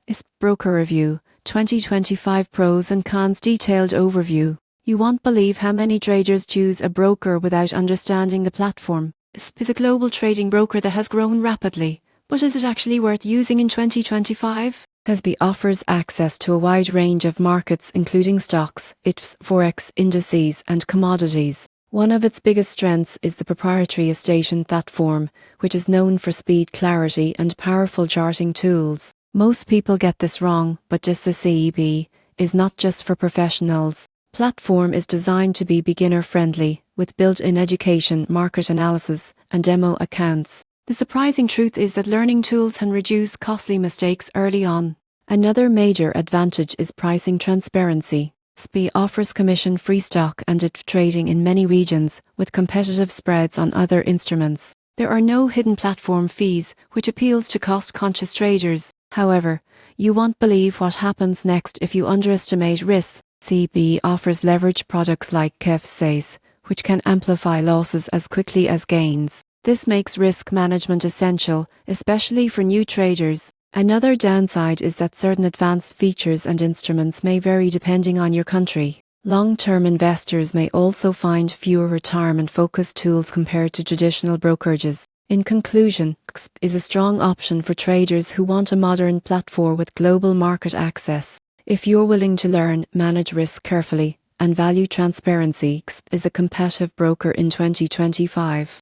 is Broker Review 2025 Pros and Cons Detailed Overview. You won't believe how many traders choose a broker without understanding the platform. SPI is a global trading broker that has grown rapidly, but is it actually worth using in 2025? SPI offers access to a wide range of markets including stocks, ETFs, forex, indices and commodities. One of its biggest strengths is the proprietary Station platform, which is known for speed, clarity and powerful charting tools. Most people get this wrong, but this SPI is not just for professionals. Platform is designed to be beginner-friendly, with built-in education, market analysis, and demo accounts. The surprising truth is that learning tools can reduce costly mistakes early on. Another major advantage is pricing transparency. SPI offers commission-free stock and ETF trading in many regions, with competitive spreads on other instruments. There are no hidden platform fees, which appeals to cost-conscious traders. However, you won't believe what happens next if you underestimate risks. SPI offers leverage products like KEF-SACE, which can amplify losses as quickly as gains. This makes risk management essential, especially for new traders. Another downside is that certain advanced features and instruments may vary depending on your country. Long-term investors may also find fewer retirement-focused tools compared to traditional brokerages. In conclusion, SPI is a strong option for traders who want a modern platform with global market access. If you're willing to learn, manage risk carefully, and value transparency, SPI is a competitive broker in 2025.